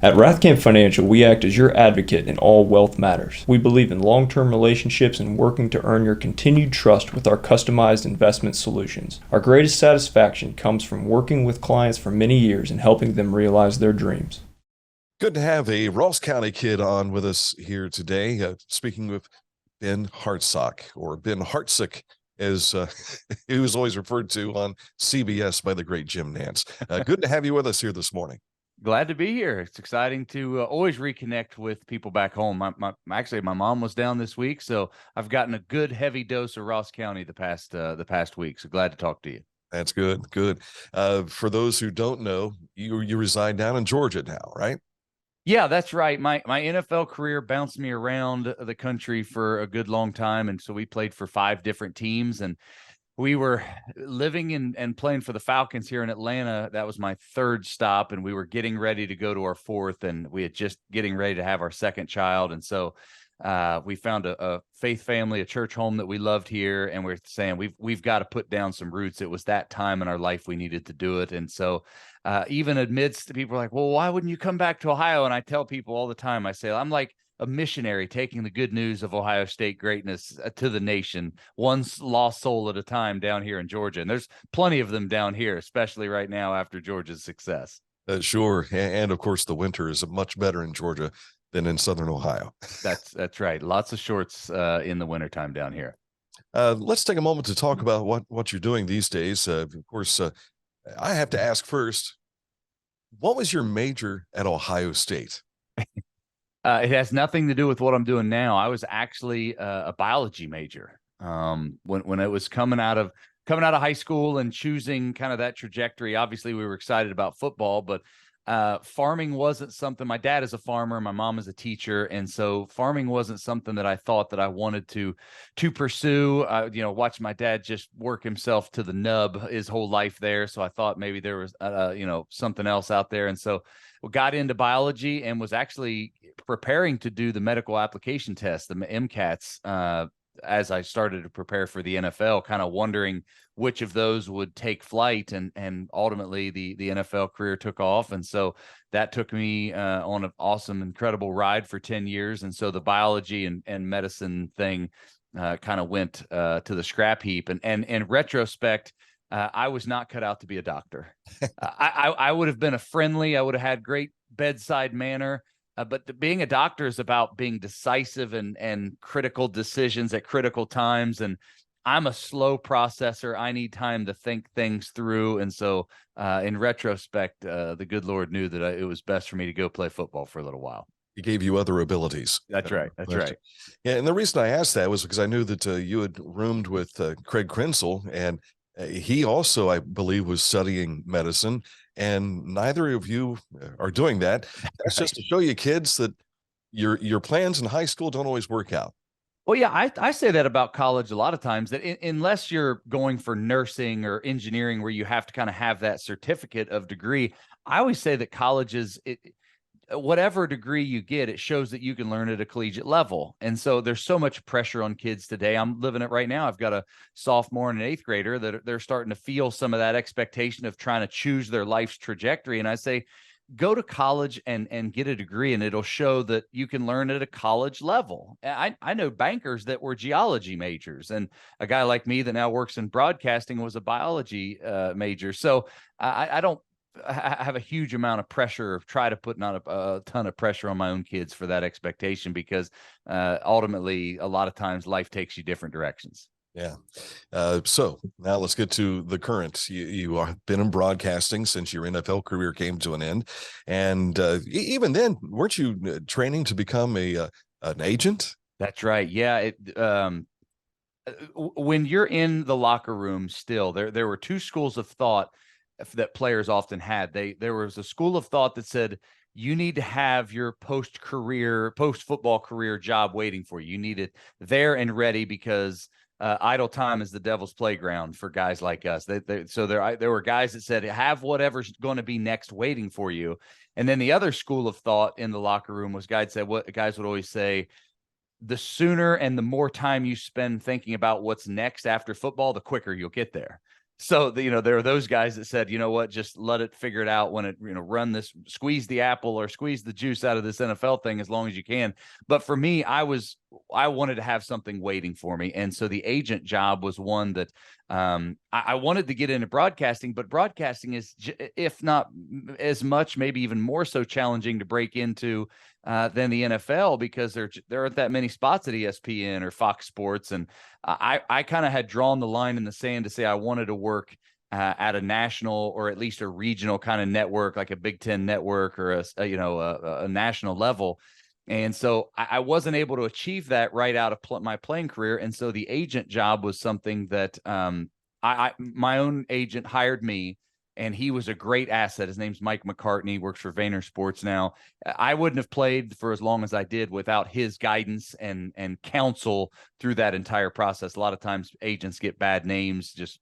At Rathkamp Financial, we act as your advocate in all wealth matters. We believe in long-term relationships and working to earn your continued trust with our customized investment solutions. Our greatest satisfaction comes from working with clients for many years and helping them realize their dreams. Good to have a Ross County kid on with us here today, speaking with Ben Hartsock, or Ben Hartsock, as he was always referred to on CBS by the great Jim Nance. Good to have you with us here this morning. Glad to be here. It's exciting to always reconnect with people back home. Actually, my mom was down this week, so I've gotten a good heavy dose of Ross County the past week. So glad to talk to you. That's good. Good. For those who don't know, you reside down in Georgia now, right? Yeah, that's right. My NFL career bounced me around the country for a good long time, and so we played for 5 different teams, and we were living and playing for the Falcons here in Atlanta. That was my 3rd stop, and we were getting ready to go to our 4th, and we had just getting ready to have our 2nd child. And so we found a faith family, a church home that we loved here, and we're saying we've got to put down some roots. It was that time in our life we needed to do it. And so even amidst people are like, well, why wouldn't you come back to Ohio? And I tell people all the time, I say, I'm like a missionary taking the good news of Ohio State greatness to the nation, one lost soul at a time down here in Georgia. And there's plenty of them down here, especially right now after Georgia's success. Sure. And of course, the winter is much better in Georgia than in Southern Ohio. That's right. Lots of shorts in the wintertime down here. Let's take a moment to talk about what you're doing these days. Of course, I have to ask first, what was your major at Ohio State? It has nothing to do with what I'm doing now. I was actually a biology major when it was coming out of high school and choosing kind of that trajectory. Obviously, we were excited about football, but farming wasn't something. My dad is a farmer, my mom is a teacher, and so farming wasn't something that I thought that I wanted to pursue. Watch my dad just work himself to the nub his whole life there. So I thought maybe there was something else out there, and so got into biology and was actually preparing to do the medical application test, the MCATs, as I started to prepare for the NFL, kind of wondering which of those would take flight, and ultimately the NFL career took off. And so that took me on an awesome, incredible ride for 10 years. And so the biology and medicine thing kind of went to the scrap heap. And in retrospect, I was not cut out to be a doctor. I would have been I would have had great bedside manner. But being a doctor is about being decisive and critical decisions at critical times. And I'm a slow processor. I need time to think things through. And so in retrospect, the good Lord knew that it was best for me to go play football for a little while. He gave you other abilities. That's right. That's right. Yeah, and the reason I asked that was because I knew that you had roomed with Craig Krenzel, and he also, I believe, was studying medicine, and neither of you are doing that. That's just to show you kids that your plans in high school don't always work out. Well, yeah, I say that about college a lot of times, that unless you're going for nursing or engineering where you have to kind of have that certificate of degree, I always say that colleges, whatever degree you get, it shows that you can learn at a collegiate level. And so there's so much pressure on kids today. I'm living it right now. I've got a sophomore and an 8th grader that they're starting to feel some of that expectation of trying to choose their life's trajectory. And I say, go to college and get a degree, and it'll show that you can learn at a college level. I know bankers that were geology majors, and a guy like me that now works in broadcasting was a biology major. So I don't have a huge amount of pressure, try to put not a ton of pressure on my own kids for that expectation, because ultimately a lot of times life takes you different directions. Yeah. So now let's get to the current. You have been in broadcasting since your NFL career came to an end. And even then, weren't you training to become an agent? That's right. Yeah. When you're in the locker room still, there were 2 schools of thought that players often had. There was a school of thought that said, you need to have your post-football career job waiting for you. You need it there and ready, because idle time is the devil's playground for guys like us. So there were guys that said, have whatever's going to be next waiting for you. And then the other school of thought in the locker room was guys would always say, the sooner and the more time you spend thinking about what's next after football, the quicker you'll get there. So there are those guys that said, you know what, just let it figure it out when it, run this, squeeze the apple or squeeze the juice out of this NFL thing as long as you can. But for me, I wanted to have something waiting for me. And so the agent job was one that I wanted to get into broadcasting, but broadcasting is, if not as much, maybe even more so challenging to break into than the NFL, because there aren't that many spots at ESPN or Fox Sports. And I kind of had drawn the line in the sand to say I wanted to work at a national or at least a regional kind of network, like a Big Ten network or a national level. And so I wasn't able to achieve that right out of my playing career. And so the agent job was something that my own agent hired me, and he was a great asset. His name's Mike McCartney, works for Vayner Sports now. I wouldn't have played for as long as I did without his guidance and counsel through that entire process. A lot of times agents get bad names just,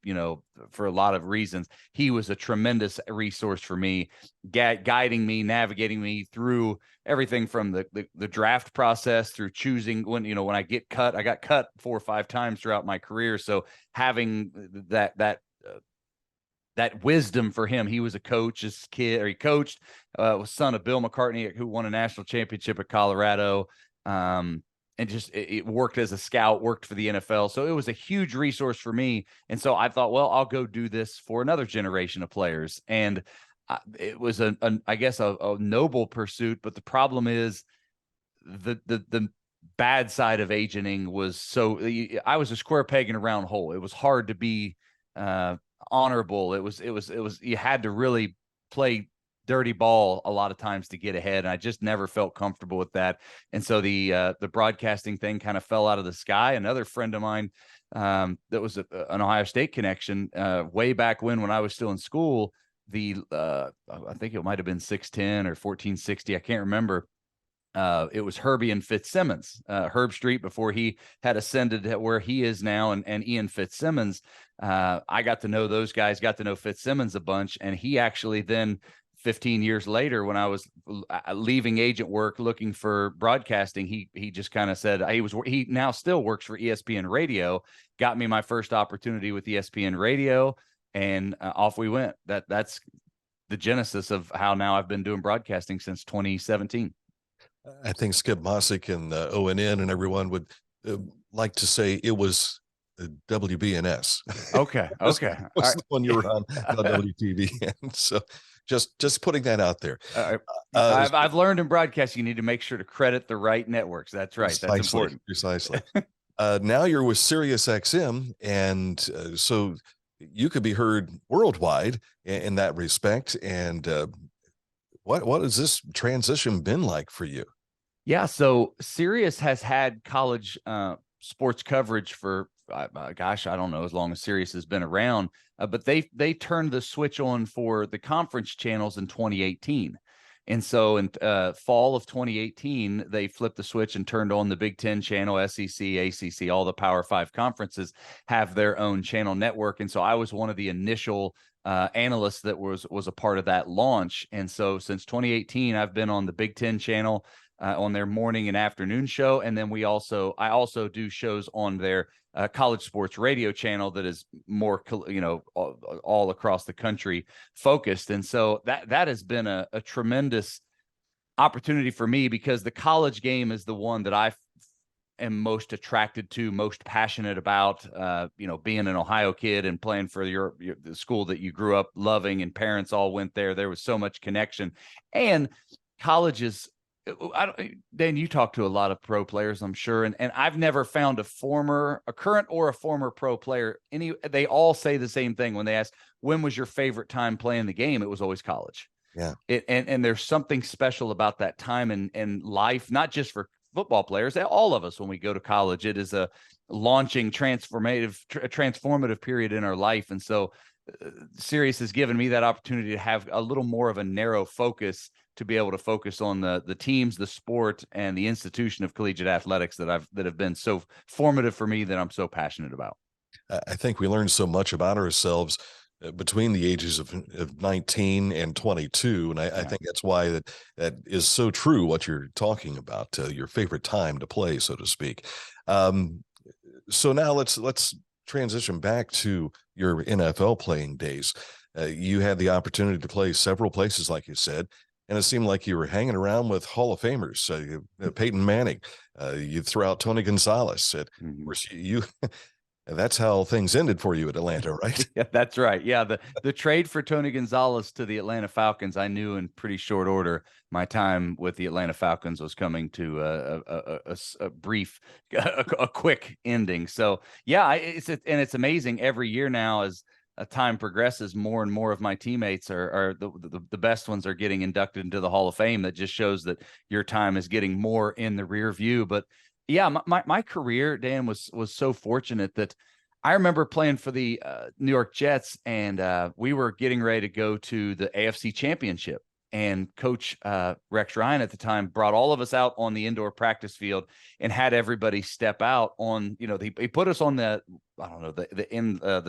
for a lot of reasons. He was a tremendous resource for me, guiding me, navigating me through everything from the draft process through choosing when I get cut. I got cut 4 or 5 times throughout my career. So having that wisdom for him. He was a coach, his kid, or he coached, was son of Bill McCartney, who won a national championship at Colorado. And just it worked as a scout, worked for the NFL. So it was a huge resource for me. And so I thought, well, I'll go do this for another generation of players. And it was I guess a noble pursuit, but the problem is the bad side of agenting was I was a square peg in a round hole. It was hard to be honorable. It was you had to really play dirty ball a lot of times to get ahead, and I just never felt comfortable with that. And so the broadcasting thing kind of fell out of the sky. Another friend of mine that was an Ohio State connection way back when I was still in school, I think it might have been 610 or 1460, I can't remember. It was Herbie and Fitzsimmons, Herb Street, before he had ascended to where he is now, and Ian Fitzsimmons. I got to know those guys, got to know Fitzsimmons a bunch, and he actually then 15 years later, when I was leaving agent work looking for broadcasting, he just kind of said he now still works for ESPN Radio, got me my first opportunity with ESPN Radio, and off we went. That's the genesis of how now I've been doing broadcasting since 2017. I think Skip Mossick and ONN and everyone would like to say it was WBNS. Okay. That's the one you were on WTV. And so just putting that out there. I've learned in broadcasting, you need to make sure to credit the right networks. That's right. Precisely, that's important. Precisely. Now you're with SiriusXM, and so you could be heard worldwide in that respect. And what has this transition been like for you? Yeah, so Sirius has had college sports coverage for, gosh, I don't know, as long as Sirius has been around. But they turned the switch on for the conference channels in 2018. And so in fall of 2018, they flipped the switch and turned on the Big Ten channel. SEC, ACC, all the Power 5 conferences have their own channel network. And so I was one of the initial analysts that was a part of that launch. And so since 2018, I've been on the Big Ten channel on their morning and afternoon show. And then I also do shows on their college sports radio channel that is more, all across the country focused. And so that has been a tremendous opportunity for me, because the college game is the one that I am most attracted to, most passionate about. Being an Ohio kid and playing for the school that you grew up loving, and parents all went there. There was so much connection. And colleges, Dan, you talk to a lot of pro players, I'm sure, and I've never found a current or a former pro player. They all say the same thing when they ask, when was your favorite time playing the game? It was always college. Yeah. And there's something special about that time in life, not just for football players, all of us. When we go to college, it is a launching transformative period in our life. And so Sirius has given me that opportunity to have a little more of a narrow focus, to be able to focus on the teams, the sport, and the institution of collegiate athletics that have been so formative for me, that I'm so passionate about. I think we learned so much about ourselves between the ages of 19 and 22. And I think that's why that is so true, what you're talking about, your favorite time to play, so to speak. So now let's transition back to your NFL playing days, you had the opportunity to play several places, like you said, and it seemed like you were hanging around with Hall of Famers, Peyton Manning. You threw out Tony Gonzalez. Of course, you that's how things ended for you at Atlanta, right? Yeah, that's right. Yeah, the trade for Tony Gonzalez to the Atlanta Falcons, I knew in pretty short order my time with the Atlanta Falcons was coming to a brief, a quick ending. So yeah, it's amazing every year now as time progresses, more and more of my teammates are the best ones are getting inducted into the Hall of Fame. That just shows that your time is getting more in the rear view. But yeah, my career, Dan, was so fortunate that I remember playing for the New York Jets, and we were getting ready to go to the AFC Championship. And Coach Rex Ryan at the time brought all of us out on the indoor practice field and had everybody step out on, he put us on the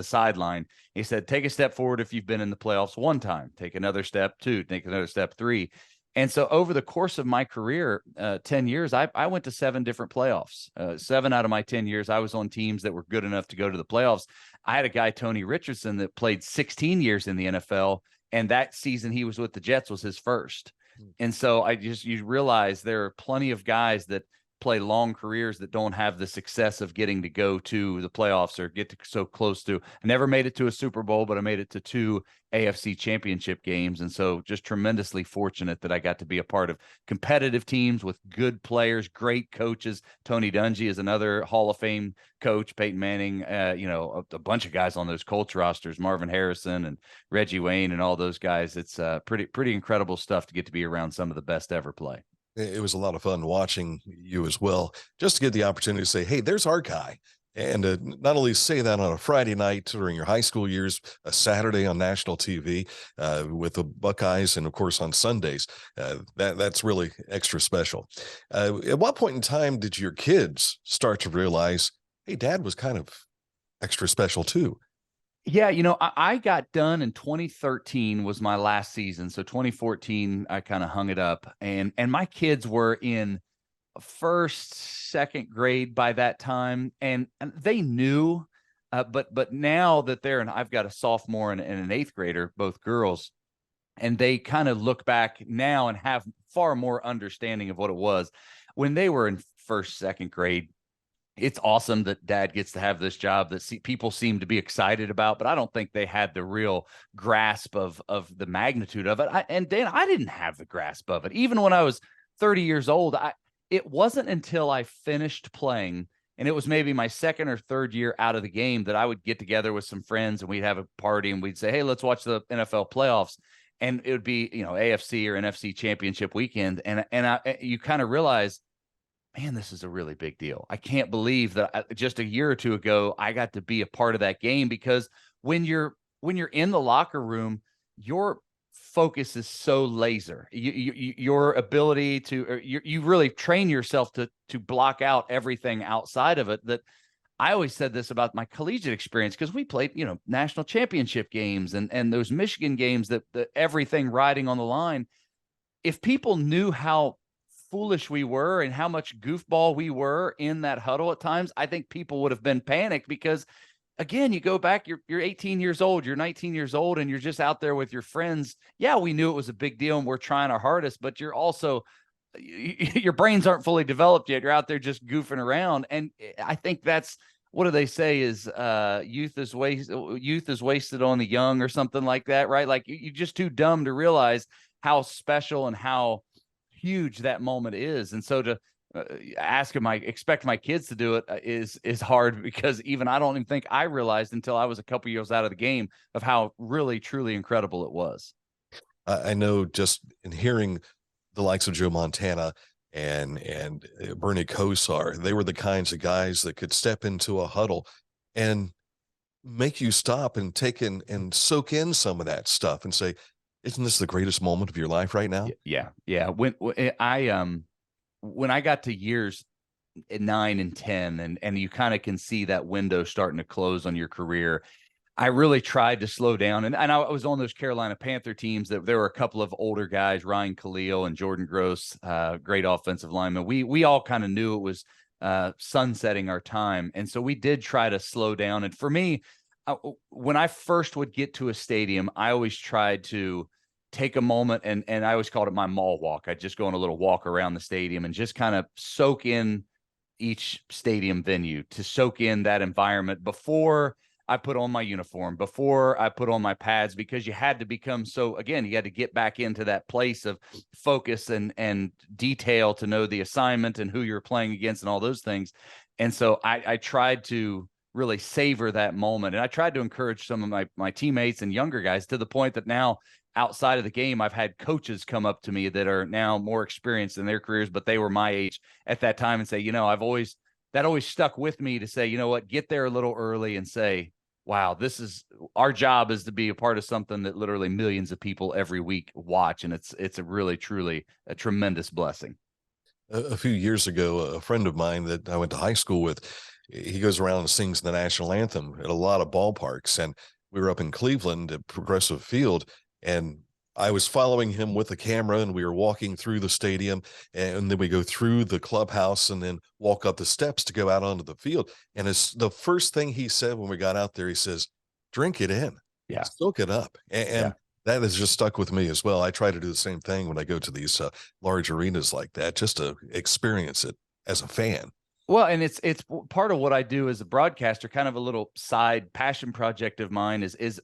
sideline. He said, take a step forward if you've been in the playoffs one time, take another step, two, take another step, three. And so over the course of my career, 10 years, I went to 7 different playoffs. 7 out of my 10 years, I was on teams that were good enough to go to the playoffs. I had a guy, Tony Richardson, that played 16 years in the NFL. And that season he was with the Jets was his first. And so you realize there are plenty of guys that play long careers that don't have the success of getting to go to the playoffs or get to so close to. I never made it to a Super Bowl, but I made it to 2 AFC championship games. And so just tremendously fortunate that I got to be a part of competitive teams with good players, great coaches. Tony Dungy is another Hall of Fame coach, Peyton Manning, a bunch of guys on those Colts rosters, Marvin Harrison and Reggie Wayne and all those guys. It's pretty incredible stuff to get to be around some of the best ever play. It was a lot of fun watching you as well, just to get the opportunity to say, hey, there's our guy. And not only say that on a Friday night during your high school years, a Saturday on national TV with the Buckeyes, and of course on Sundays, that's really extra special. At what point in time did your kids start to realize, hey, Dad was kind of extra special too? Yeah, I got done in 2013 was my last season. So 2014, I kind of hung it up, and my kids were in first, second grade by that time, and they knew. But now that I've got a sophomore and an 8th grader, both girls, and they kind of look back now and have far more understanding of what it was when they were in first, second grade. It's awesome that Dad gets to have this job that people seem to be excited about, but I don't think they had the real grasp of the magnitude of it. And Dan, I didn't have the grasp of it. Even when I was 30 years old, it wasn't until I finished playing, and it was maybe my 2nd or 3rd year out of the game, that I would get together with some friends and we'd have a party and we'd say, hey, let's watch the NFL playoffs. And it would be, AFC or NFC championship weekend. And you kind of realize, man, this is a really big deal. I can't believe that just a year or two ago, I got to be a part of that game, because when you're in the locker room, your focus is so laser. Your ability to, you really train yourself to block out everything outside of it. That I always said this about my collegiate experience, because we played, national championship games and those Michigan games that everything riding on the line. If people knew how foolish we were and how much goofball we were in that huddle at times, I think people would have been panicked, because again, you go back, you're 18 years old, you're 19 years old, and you're just out there with your friends. Yeah, we knew it was a big deal and we're trying our hardest, but you're also, your brains aren't fully developed yet. You're out there just goofing around. And I think that's, what do they say is youth is wasted on the young, or something like that, right? Like you're just too dumb to realize how special and how huge that moment is. And so to expect my kids to do it is hard, because even I don't even think I realized until I was a couple years out of the game of how really, truly incredible it was. I know, just in hearing the likes of Joe Montana and Bernie Kosar, they were the kinds of guys that could step into a huddle and make you stop and take in and soak in some of that stuff and say, isn't this the greatest moment of your life right now? Yeah. When I got to years 9 and 10, and you kind of can see that window starting to close on your career, I really tried to slow down. And I was on those Carolina Panther teams that there were a couple of older guys, Ryan Khalil and Jordan Gross, great offensive linemen. We all kind of knew it was sunsetting our time. And so we did try to slow down. And for me, when I first would get to a stadium, I always tried to take a moment, and I always called it my mall walk. I'd just go on a little walk around the stadium and just kind of soak in each stadium venue, to soak in that environment before I put on my uniform, before I put on my pads, because you had to become again, you had to get back into that place of focus and detail to know the assignment and who you're playing against and all those things. And so I tried to really savor that moment. And I tried to encourage some of my teammates and younger guys, to the point that now, outside of the game, I've had coaches come up to me that are now more experienced in their careers, but they were my age at that time, and say, that always stuck with me, to say, you know what, get there a little early and say, wow, this is our job, is to be a part of something that literally millions of people every week watch. And it's a really, truly a tremendous blessing. A few years ago, a friend of mine that I went to high school with, he goes around and sings the national anthem at a lot of ballparks. And we were up in Cleveland at Progressive Field, and I was following him with a camera, and we were walking through the stadium, and then we go through the clubhouse and then walk up the steps to go out onto the field. And it's the first thing he said when we got out there. He says, "Drink it in, soak it up." And that has just stuck with me as well. I try to do the same thing when I go to these large arenas like that, just to experience it as a fan. Well, and it's part of what I do as a broadcaster, kind of a little side passion project of mine is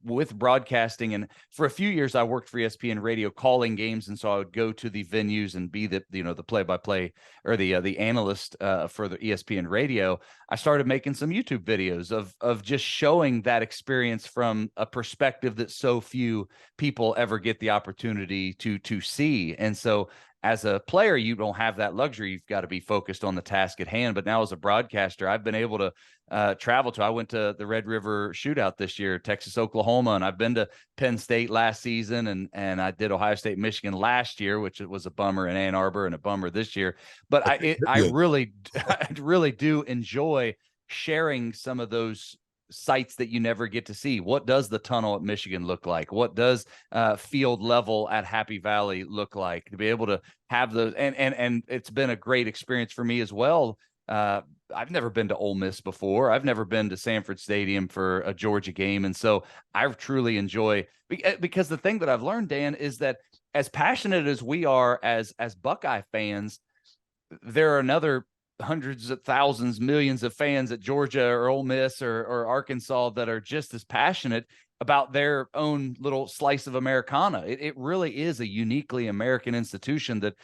with broadcasting. And for a few years, I worked for ESPN Radio calling games, and so I would go to the venues and be the play-by-play, or the analyst for the ESPN Radio. I started making some YouTube videos of just showing that experience from a perspective that so few people ever get the opportunity to see. And so, as a player, you don't have that luxury. You've got to be focused on the task at hand. But now, as a broadcaster, I've been able to travel to. I went to the Red River Shootout this year, Texas, Oklahoma, and I've been to Penn State last season, and I did Ohio State, Michigan last year, which was a bummer, in Ann Arbor, and a bummer this year. But I really do enjoy sharing some of those sites that you never get to see. What does the tunnel at Michigan look like? What does field level at Happy Valley look like? To be able to have those, and it's been a great experience for me as well. I've never been to Ole Miss before. I've never been to Sanford Stadium for a Georgia game. And so I truly enjoy, because the thing that I've learned, Dan, is that as passionate as we are as Buckeye fans, there are another hundreds of thousands, millions of fans at Georgia or Ole Miss or Arkansas that are just as passionate about their own little slice of Americana. It really is a uniquely American institution that,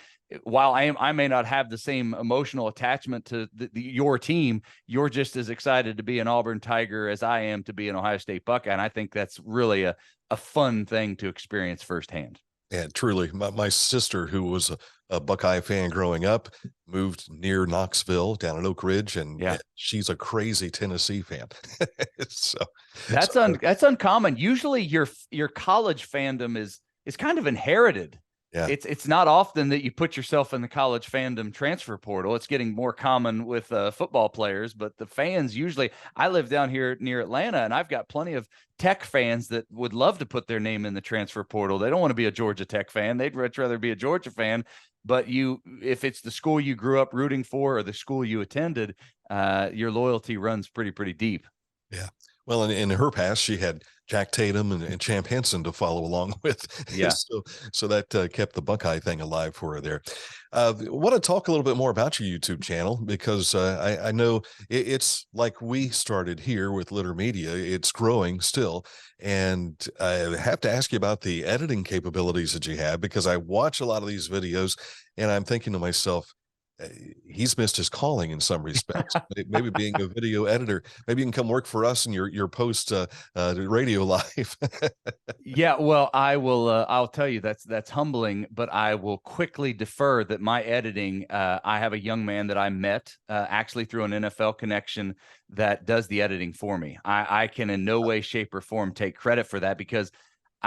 while I may not have the same emotional attachment to your team, you're just as excited to be an Auburn Tiger as I am to be an Ohio State Buckeye. And I think that's really a fun thing to experience firsthand. Yeah, truly. My sister, who was a Buckeye fan growing up, moved near Knoxville down at Oak Ridge, and she's a crazy Tennessee fan. That's uncommon. Usually your college fandom is kind of inherited. Yeah. It's not often that you put yourself in the college fandom transfer portal. It's getting more common with football players, but the fans usually, I live down here near Atlanta, and I've got plenty of Tech fans that would love to put their name in the transfer portal. They don't want to be a Georgia Tech fan. They'd much rather be a Georgia fan. But if it's the school you grew up rooting for or the school you attended, your loyalty runs pretty deep. Yeah. Well, in her past, she had Jack Tatum and Champ Henson to follow along with. Yeah. So that kept the Buckeye thing alive for her there. I want to talk a little bit more about your YouTube channel, because I know it's like we started here with Litter Media. It's growing still. And I have to ask you about the editing capabilities that you have, because I watch a lot of these videos and I'm thinking to myself, he's missed his calling in some respects. Maybe being a video editor, maybe you can come work for us in your post radio life. Yeah, well, I will. I'll tell you that's humbling, but I will quickly defer that my editing. I have a young man that I met actually through an NFL connection that does the editing for me. I can in no way, shape, or form take credit for that, because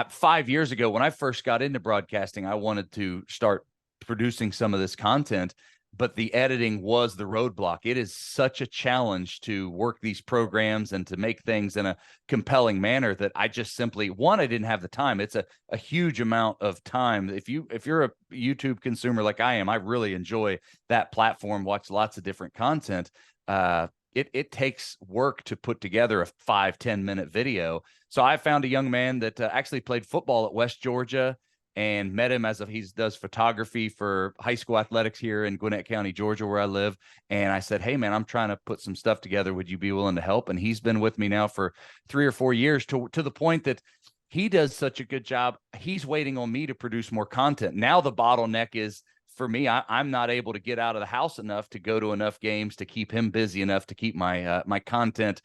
5 years ago, when I first got into broadcasting, I wanted to start producing some of this content. but the editing was the roadblock. It is such a challenge to work these programs and to make things in a compelling manner that I just simply, one, I didn't have the time. It's a huge amount of time. If you're a YouTube consumer like I am, I really enjoy that platform, watch lots of different content. It takes work to put together a 5-10 minute video. So I found a young man that actually played football at West Georgia, and met him he does photography for high school athletics here in Gwinnett County, Georgia, where I live. And I said, hey man, I'm trying to put some stuff together. Would you be willing to help? And he's been with me now for 3 or 4 years, to the point that he does such a good job. He's waiting on me to produce more content. Now the bottleneck is, for me, I'm not able to get out of the house enough to go to enough games to keep him busy enough to keep my my content.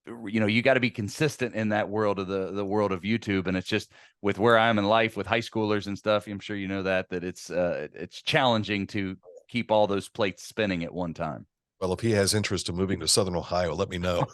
You got to be consistent in that world of the world of YouTube. And it's just, with where I am in life with high schoolers and stuff, I'm sure you know that it's challenging to keep all those plates spinning at one time. Well, if he has interest in moving to Southern Ohio, let me know,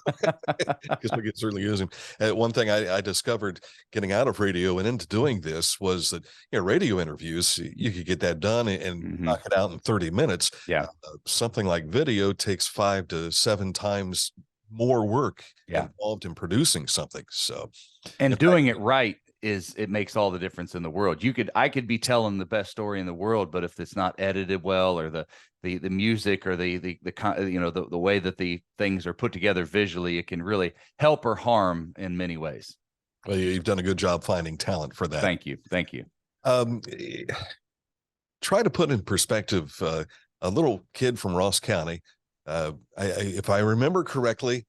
because we could certainly use him. One thing I discovered getting out of radio and into doing this was that, radio interviews, you could get that done and knock it out in 30 minutes. Yeah. Something like video takes 5 to 7 times more work involved in producing something. So, and doing it right it makes all the difference in the world. I could be telling the best story in the world, but if it's not edited well, or the music, or the way that the things are put together visually, it can really help or harm in many ways. Well, you've done a good job finding talent for that. Thank you. Try to put in perspective a little kid from Ross County. If I remember correctly,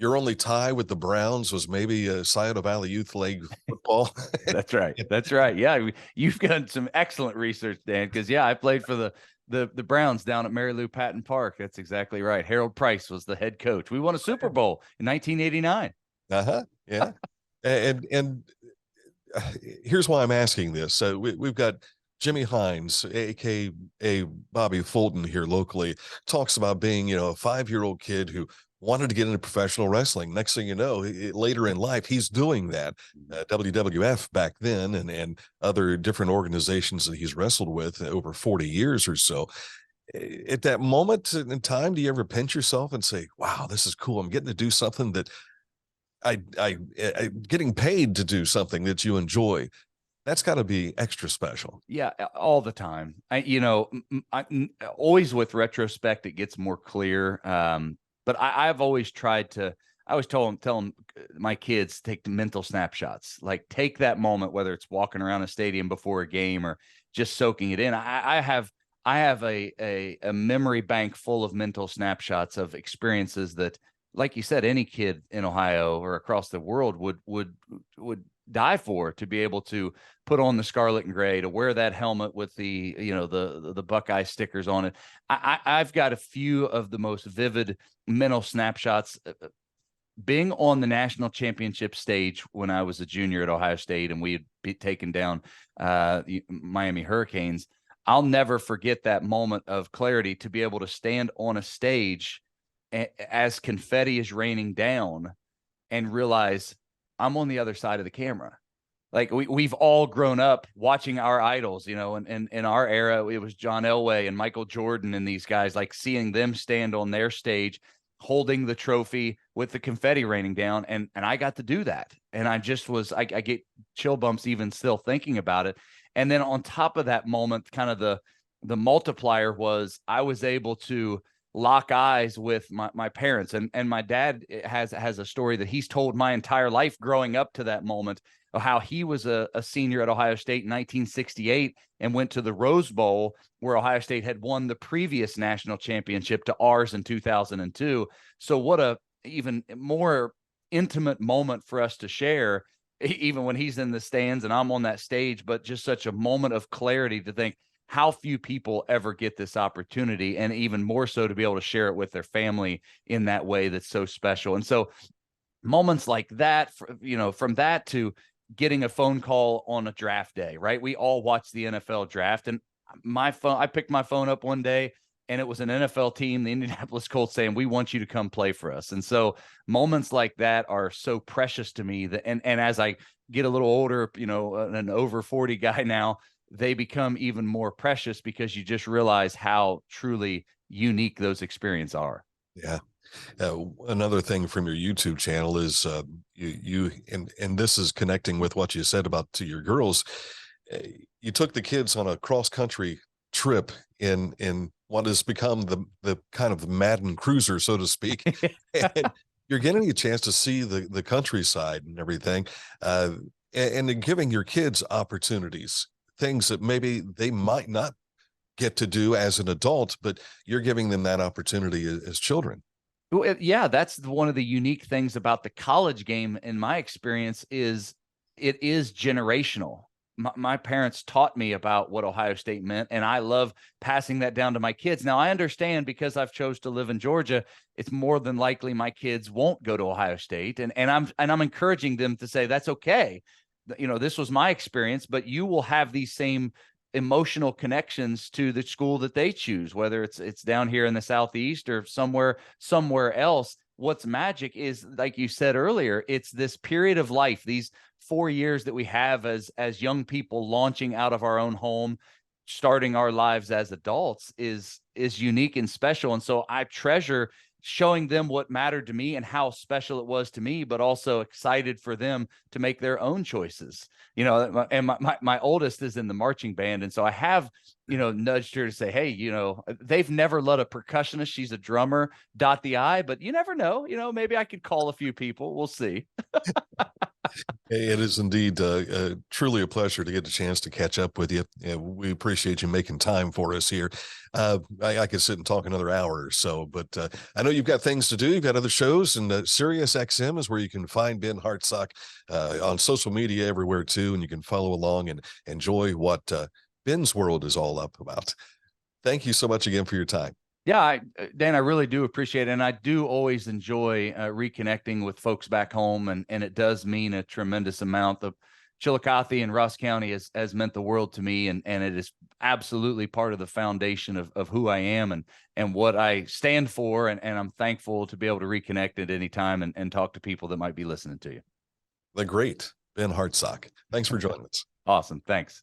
your only tie with the Browns was maybe a Scioto Valley Youth League football. That's right. That's right. Yeah, you've done some excellent research, Dan, because I played for the Browns down at Mary Lou Patton Park. That's exactly right. Harold Price was the head coach. We won a Super Bowl in 1989. Yeah. and here's why I'm asking this. We've got Jimmy Hines, aka Bobby Fulton, here locally, talks about being, a 5-year-old kid who wanted to get into professional wrestling. Next thing you know, later in life, he's doing that. WWF back then, and other different organizations that he's wrestled with over 40 years or so. At that moment in time, do you ever pinch yourself and say, wow, this is cool. I'm getting to do something that I getting paid to do something that you enjoy. That's got to be extra special. Yeah, all the time. Always with retrospect, it gets more clear. But I've always tried to. I always tell them my kids, take the mental snapshots. Like, take that moment, whether it's walking around a stadium before a game or just soaking it in. I have a memory bank full of mental snapshots of experiences that, like you said, any kid in Ohio or across the world would die for, to be able to put on the scarlet and gray, to wear that helmet with the the Buckeye stickers on it. I've got a few of the most vivid mental snapshots. Being on the national championship stage when I was a junior at Ohio State, and we had taken down the Miami Hurricanes. I'll never forget that moment of clarity, to be able to stand on a stage as confetti is raining down and realize I'm on the other side of the camera. Like, we've all grown up watching our idols, and in our era, it was John Elway and Michael Jordan and these guys, like seeing them stand on their stage, holding the trophy with the confetti raining down. And I got to do that. And I get chill bumps even still thinking about it. And then on top of that moment, kind of the multiplier was, I was able to lock eyes with my parents, and my dad has a story that he's told my entire life growing up to that moment, of how he was a senior at Ohio State in 1968 and went to the Rose Bowl, where Ohio State had won the previous national championship to ours in 2002. So what a even more intimate moment for us to share, even when he's in the stands and I'm on that stage, but just such a moment of clarity to think how few people ever get this opportunity, and even more so to be able to share it with their family in that way that's so special. And so moments like that, from that to getting a phone call on a draft day, right? We all watch the NFL draft, and I picked my phone up one day and it was an NFL team, the Indianapolis Colts, saying, we want you to come play for us. And so moments like that are so precious to me, and as I get a little older, an over 40 guy now, they become even more precious because you just realize how truly unique those experiences are. Yeah. Another thing from your YouTube channel is and this is connecting with what you said about to your girls. You took the kids on a cross country trip in what has become the kind of Madden cruiser, so to speak. And you're getting a chance to see the countryside and everything, and giving your kids opportunities, things that maybe they might not get to do as an adult, but you're giving them that opportunity as children. Well, yeah, that's one of the unique things about the college game, in my experience, is it is generational. My parents taught me about what Ohio State meant, and I love passing that down to my kids. Now, I understand because I've chose to live in Georgia, it's more than likely my kids won't go to Ohio State, and I'm encouraging them to say that's okay. You know, this was my experience, but you will have these same emotional connections to the school that they choose, whether it's down here in the Southeast or somewhere else. What's magic is, like you said earlier, it's this period of life, these 4 years that we have as young people launching out of our own home, starting our lives as adults, is unique and special. And so I treasure showing them what mattered to me and how special it was to me, but also excited for them to make their own choices. You know, and my oldest is in the marching band. And so I have, nudged her to say, hey, they've never let a percussionist, she's a drummer, dot the I, but you never know, maybe I could call a few people. We'll see. It is indeed truly a pleasure to get a chance to catch up with you. We appreciate you making time for us here. I could sit and talk another hour or so, but I know you've got things to do. You've got other shows, and SiriusXM is where you can find Ben Hartsock on social media everywhere too, and you can follow along and enjoy what Ben's world is all up about. Thank you so much again for your time. Yeah, Dan, I really do appreciate it. And I do always enjoy reconnecting with folks back home. And it does mean a tremendous amount. The Chillicothe and Ross County has meant the world to me. And it is absolutely part of the foundation of who I am and what I stand for. And I'm thankful to be able to reconnect at any time and talk to people that might be listening to you. The great Ben Hartsock. Thanks for joining us. Awesome. Thanks.